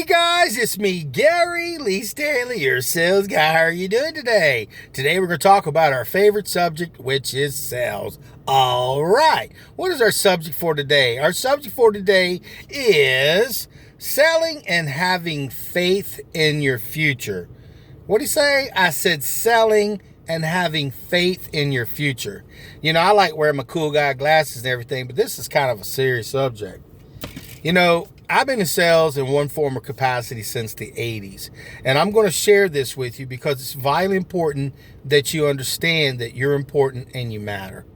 Guys, it's me, Gary Lee Stanley, your sales guy. How are you doing today? Today we're going to talk about our favorite subject, which is sales. All right, what is our subject for today? Our subject for today is selling and having faith in your future. What do you say? I said selling and having faith in your future. You know, I like wearing my cool guy glasses and everything, but this is kind of a serious subject. You know, I've been in sales in one form or capacity since the 80s, and I'm going to share this with you because it's vitally important that you understand that you're important and you matter.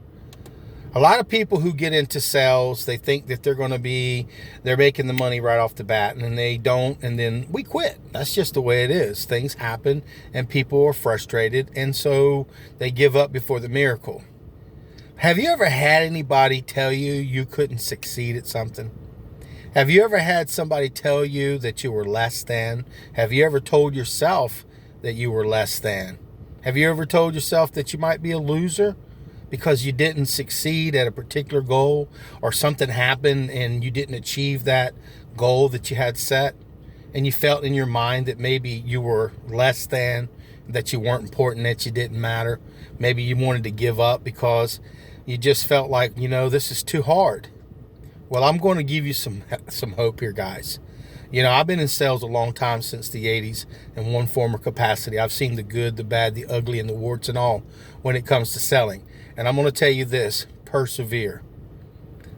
A lot of people who get into sales, they think that they're making the money right off the bat, and then they don't, and then we quit. That's just the way it is. Things happen, and people are frustrated, and so they give up before the miracle. Have you ever had anybody tell you you couldn't succeed at something? Have you ever had somebody tell you that you were less than? Have you ever told yourself that you were less than? Have you ever told yourself that you might be a loser because you didn't succeed at a particular goal, or something happened and you didn't achieve that goal that you had set, and you felt in your mind that maybe you were less than, that you weren't important, that you didn't matter? Maybe you wanted to give up because you just felt like, this is too hard. Well, I'm going to give you some hope here, guys. I've been in sales a long time, since the 80s, in one form or capacity. I've seen the good, the bad, the ugly, and the warts and all when it comes to selling. And I'm going to tell you this: persevere.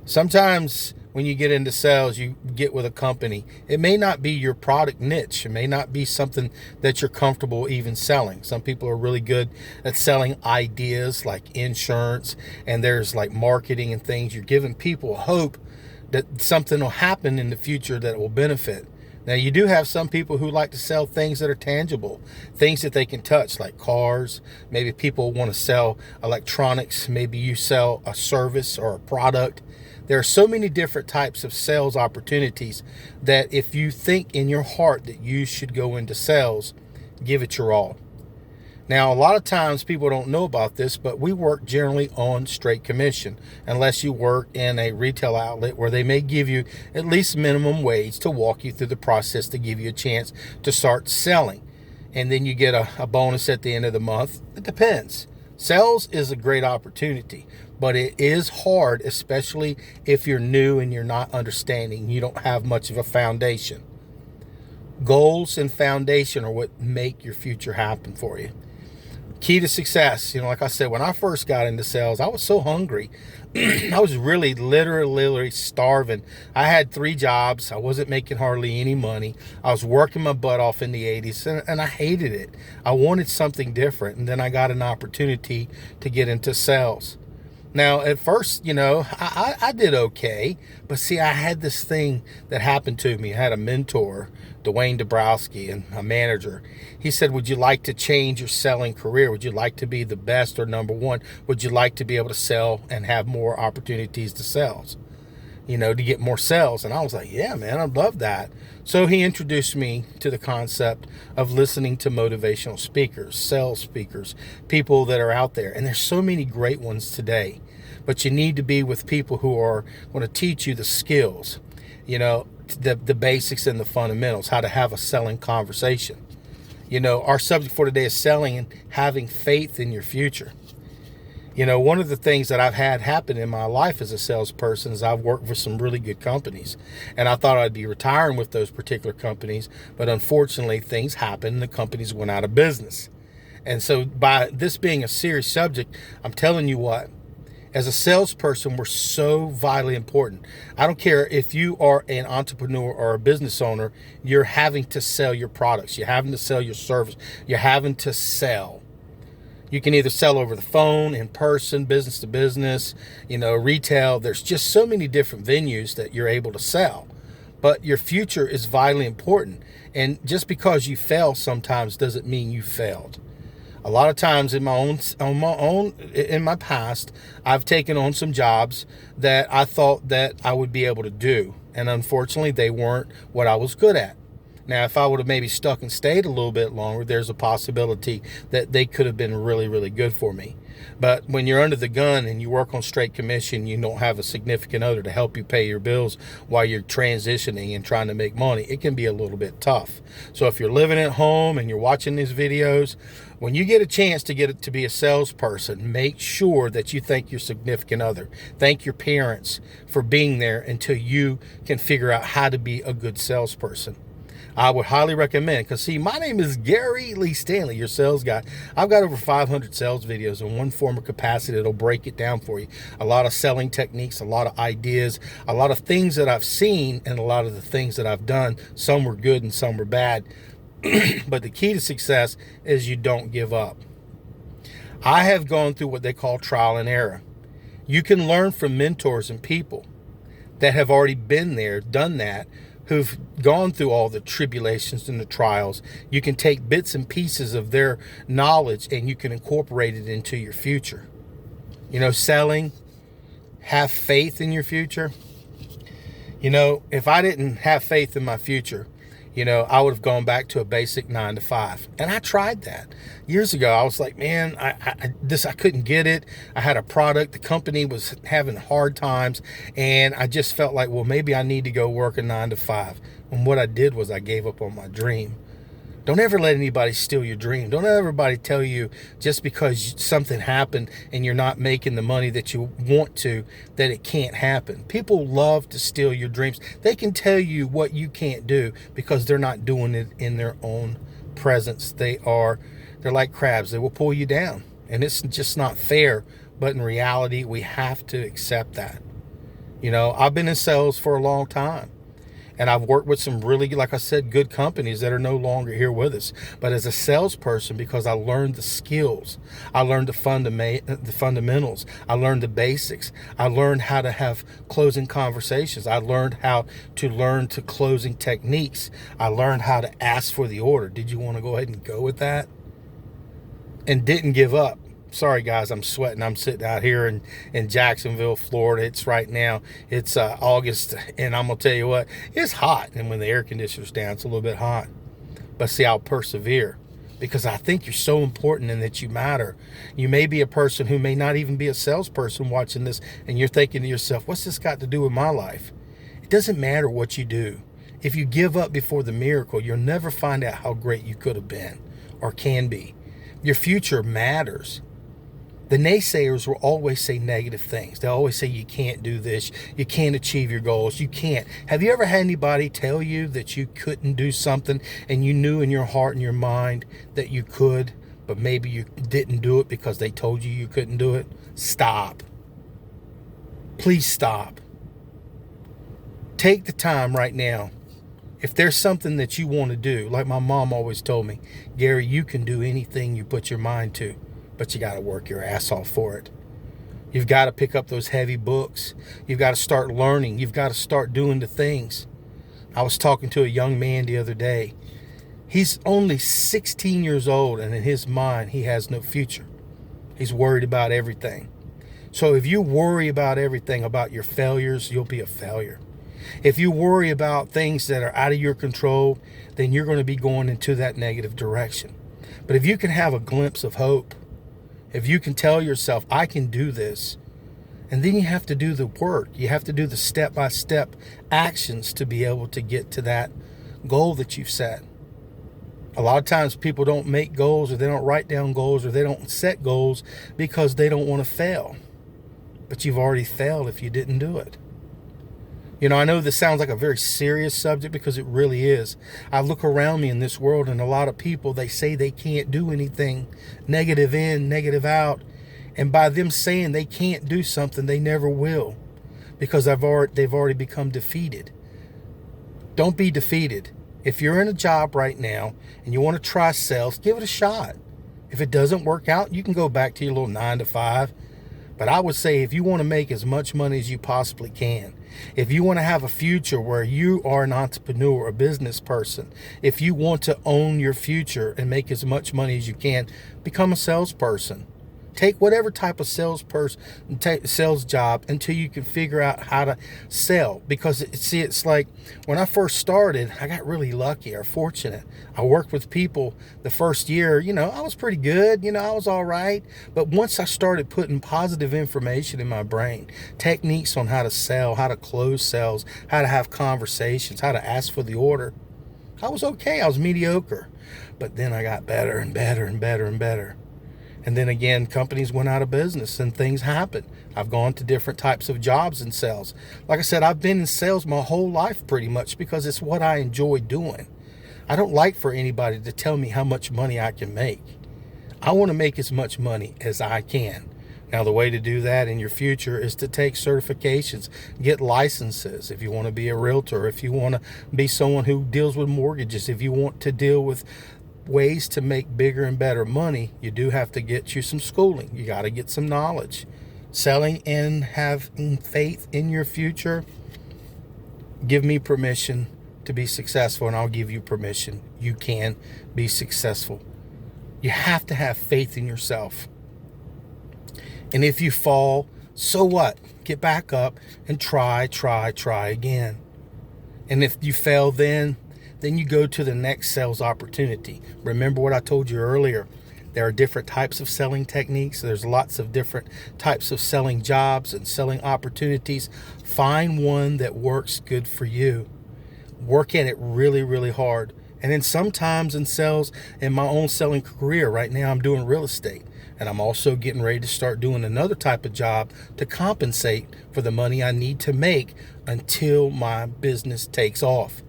Sometimes when you get into sales, you get with a company. It may not be your product niche. It may not be something that you're comfortable even selling. Some people are really good at selling ideas like insurance, and there's like marketing and things. You're giving people hope that something will happen in the future that will benefit. Now, you do have some people who like to sell things that are tangible, things that they can touch, like cars. Maybe people want to sell electronics. Maybe you sell a service or a product. There are so many different types of sales opportunities that if you think in your heart that you should go into sales, give it your all. Now, a lot of times people don't know about this, but we work generally on straight commission, unless you work in a retail outlet where they may give you at least minimum wage to walk you through the process to give you a chance to start selling. And then you get a bonus at the end of the month. It depends. Sales is a great opportunity, but it is hard, especially if you're new and you're not understanding. You don't have much of a foundation. Goals and foundation are what make your future happen for you. Key to success. Like I said, when I first got into sales, I was so hungry. I was really literally starving. I had 3 jobs. I wasn't making hardly any money. I was working my butt off in the 80s, and I hated it. I wanted something different, and then I got an opportunity to get into sales. Now, at first, I did okay, but see, I had this thing that happened to me. I had a mentor, Dwayne Dabrowski, and a manager. He said, would you like to change your selling career? Would you like to be the best or number one? Would you like to be able to sell and have more opportunities to sell? To get more sales? And I was like, yeah, man, I'd love that. So he introduced me to the concept of listening to motivational speakers, sales speakers, people that are out there. And there's so many great ones today. But you need to be with people who are going to teach you the skills, the basics and the fundamentals, how to have a selling conversation. Our subject for today is selling and having faith in your future. One of the things that I've had happen in my life as a salesperson is I've worked for some really good companies, and I thought I'd be retiring with those particular companies, but unfortunately things happened and the companies went out of business. And so by this being a serious subject, I'm telling you what, as a salesperson, we're so vitally important. I don't care if you are an entrepreneur or a business owner, you're having to sell your products. You're having to sell your service. You're having to sell. You can either sell over the phone, in person, business to business, retail. There's just so many different venues that you're able to sell. But your future is vitally important. And just because you fail sometimes doesn't mean you failed. A lot of times in my past, I've taken on some jobs that I thought that I would be able to do. And unfortunately, they weren't what I was good at. Now, if I would have maybe stuck and stayed a little bit longer, there's a possibility that they could have been really, really good for me. But when you're under the gun and you work on straight commission, you don't have a significant other to help you pay your bills while you're transitioning and trying to make money, it can be a little bit tough. So if you're living at home and you're watching these videos, when you get a chance to get to be a salesperson, make sure that you thank your significant other. Thank your parents for being there until you can figure out how to be a good salesperson. I would highly recommend, because see, my name is Gary Lee Stanley, your sales guy. I've got over 500 sales videos in one form or capacity that'll break it down for you. A lot of selling techniques, a lot of ideas, a lot of things that I've seen, and a lot of the things that I've done. Some were good and some were bad. But the key to success is you don't give up. I have gone through what they call trial and error. You can learn from mentors and people that have already been there, done that, who've gone through all the tribulations and the trials. You can take bits and pieces of their knowledge and you can incorporate it into your future. You know, selling, have faith in your future. You know, if I didn't have faith in my future, I would have gone back to a basic 9 to 5. And I tried that years ago. I was like, man, I couldn't get it. I had a product. The company was having hard times. And I just felt like, well, maybe I need to go work a 9 to 5. And what I did was I gave up on my dream. Don't ever let anybody steal your dream. Don't let everybody tell you just because something happened and you're not making the money that you want to, that it can't happen. People love to steal your dreams. They can tell you what you can't do because they're not doing it in their own presence. They're like crabs. They will pull you down. And it's just not fair. But in reality, we have to accept that. I've been in sales for a long time. And I've worked with some really, like I said, good companies that are no longer here with us. But as a salesperson, because I learned the skills, I learned the fundamentals, I learned the basics, I learned how to have closing conversations, I learned how to learn to closing techniques, I learned how to ask for the order. Did you want to go ahead and go with that? And didn't give up. Sorry, guys, I'm sweating. I'm sitting out here in Jacksonville, Florida. It's right now. It's August, and I'm going to tell you what, it's hot. And when the air conditioner's down, it's a little bit hot. But see, I'll persevere because I think you're so important and that you matter. You may be a person who may not even be a salesperson watching this, and you're thinking to yourself, what's this got to do with my life? It doesn't matter what you do. If you give up before the miracle, you'll never find out how great you could have been or can be. Your future matters. The naysayers will always say negative things. They'll always say you can't do this. You can't achieve your goals. You can't. Have you ever had anybody tell you that you couldn't do something and you knew in your heart and your mind that you could, but maybe you didn't do it because they told you you couldn't do it? Stop. Please stop. Take the time right now. If there's something that you want to do, like my mom always told me, Gary, you can do anything you put your mind to. But you got to work your ass off for it. You've got to pick up those heavy books. You've got to start learning. You've got to start doing the things. I was talking to a young man the other day. He's only 16 years old, and in his mind, he has no future. He's worried about everything. So if you worry about everything, about your failures, you'll be a failure. If you worry about things that are out of your control, then you're going to be going into that negative direction. But if you can have a glimpse of hope, if you can tell yourself, I can do this, and then you have to do the work. You have to do the step-by-step actions to be able to get to that goal that you've set. A lot of times people don't make goals, or they don't write down goals, or they don't set goals because they don't want to fail. But you've already failed if you didn't do it. I know this sounds like a very serious subject because it really is. I look around me in this world and a lot of people, they say they can't do anything. Negative in, negative out. And by them saying they can't do something, they never will because they've already become defeated. Don't be defeated. If you're in a job right now and you want to try sales, give it a shot. If it doesn't work out, you can go back to your little 9 to 5. But I would say if you want to make as much money as you possibly can, if you want to have a future where you are an entrepreneur, a business person, if you want to own your future and make as much money as you can, become a salesperson. Take whatever type of salesperson, sales job until you can figure out how to sell. Because it's like when I first started, I got really lucky or fortunate. I worked with people the first year, I was pretty good, I was all right. But once I started putting positive information in my brain, techniques on how to sell, how to close sales, how to have conversations, how to ask for the order, I was okay. I was mediocre. But then I got better and better and better and better. And then again, companies went out of business and things happened. I've gone to different types of jobs in sales. Like I said, I've been in sales my whole life pretty much because it's what I enjoy doing. I don't like for anybody to tell me how much money I can make. I want to make as much money as I can. Now, the way to do that in your future is to take certifications, get licenses. If you want to be a realtor, if you want to be someone who deals with mortgages, if you want to deal with ways to make bigger and better money, you do have to get you some schooling. You got to get some knowledge. Selling and having faith in your future. Give me permission to be successful, and I'll give you permission. You can be successful. You have to have faith in yourself. And if you fall, so what? Get back up and try again. And if you fail then you go to the next sales opportunity. Remember what I told you earlier. There are different types of selling techniques. There's lots of different types of selling jobs and selling opportunities. Find one that works good for you. Work at it really, really hard. And then sometimes in sales, in my own selling career, right now I'm doing real estate. And I'm also getting ready to start doing another type of job to compensate for the money I need to make until my business takes off.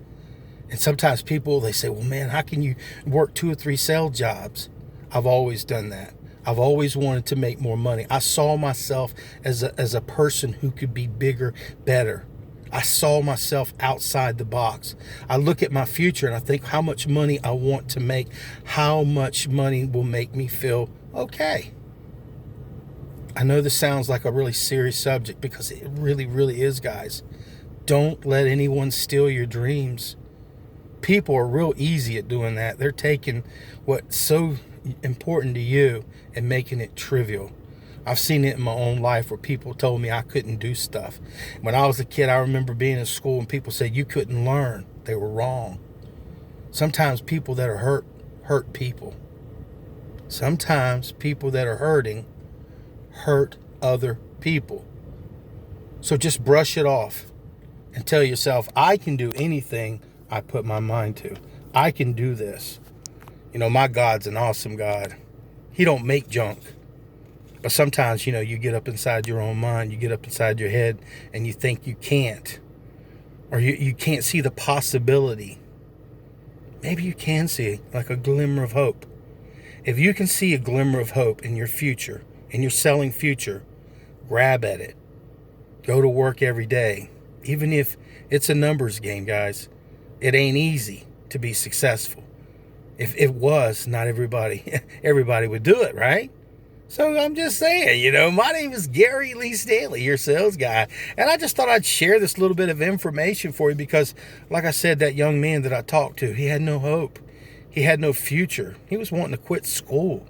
And sometimes people, they say, well, man, how can you work 2 or 3 sales jobs? I've always done that. I've always wanted to make more money. I saw myself as a person who could be bigger, better. I saw myself outside the box. I look at my future and I think how much money I want to make, how much money will make me feel okay. I know this sounds like a really serious subject because it really, really is, guys. Don't let anyone steal your dreams. People are real easy at doing that. They're taking what's so important to you and making it trivial. I've seen it in my own life where people told me I couldn't do stuff. When I was a kid, I remember being in school and people said you couldn't learn. They were wrong. Sometimes people that are hurt people. Sometimes people that are hurting hurt other people. So just brush it off and tell yourself, I can do anything I put my mind to. I can do this. My God's an awesome God. He don't make junk. But sometimes, you get up inside your own mind, you get up inside your head and you think you can't. Or you can't see the possibility. Maybe you can see like a glimmer of hope. If you can see a glimmer of hope in your future, in your selling future, grab at it. Go to work every day. Even if it's a numbers game, guys. It ain't easy to be successful. If it was, not everybody would do it, right? So I'm just saying, my name is Gary Lee Stanley, your sales guy. And I just thought I'd share this little bit of information for you because, like I said, that young man that I talked to, he had no hope. He had no future. He was wanting to quit school.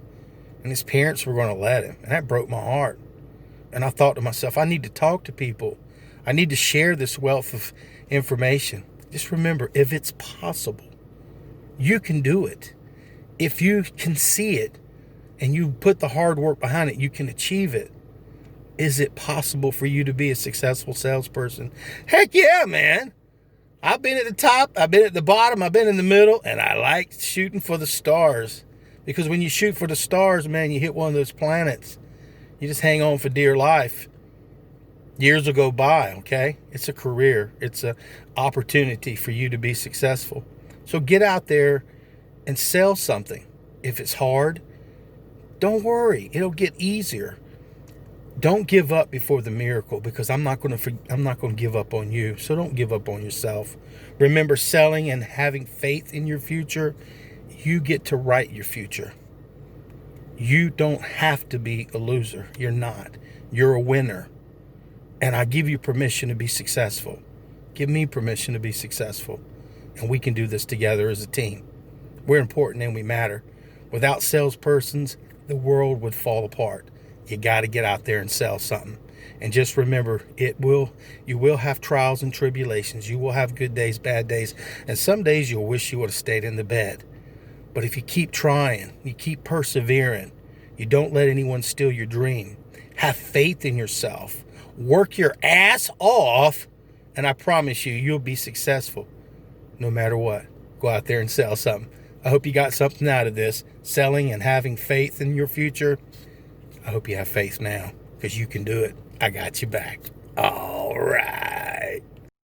And his parents were going to let him. And that broke my heart. And I thought to myself, I need to talk to people. I need to share this wealth of information. Just remember, if it's possible, you can do it. If you can see it and you put the hard work behind it, you can achieve it. Is it possible for you to be a successful salesperson? Heck yeah, man. I've been at the top, I've been at the bottom, I've been in the middle, and I like shooting for the stars. Because when you shoot for the stars, man, you hit one of those planets. You just hang on for dear life. Years will go by, okay? It's a career. It's an opportunity for you to be successful. So get out there and sell something. If it's hard, don't worry. It'll get easier. Don't give up before the miracle because I'm not going to give up on you. So don't give up on yourself. Remember, selling and having faith in your future, you get to write your future. You don't have to be a loser. You're not. You're a winner. And I give you permission to be successful. Give me permission to be successful. And we can do this together as a team. We're important and we matter. Without salespersons, the world would fall apart. You got to get out there and sell something. And just remember, you will have trials and tribulations. You will have good days, bad days, and some days you'll wish you would have stayed in the bed. But if you keep trying, you keep persevering, you don't let anyone steal your dream, have faith in yourself, work your ass off, and I promise you, you'll be successful no matter what. Go out there and sell something. I hope you got something out of this. Selling and having faith in your future. I hope you have faith now, because you can do it. I got you back. All right.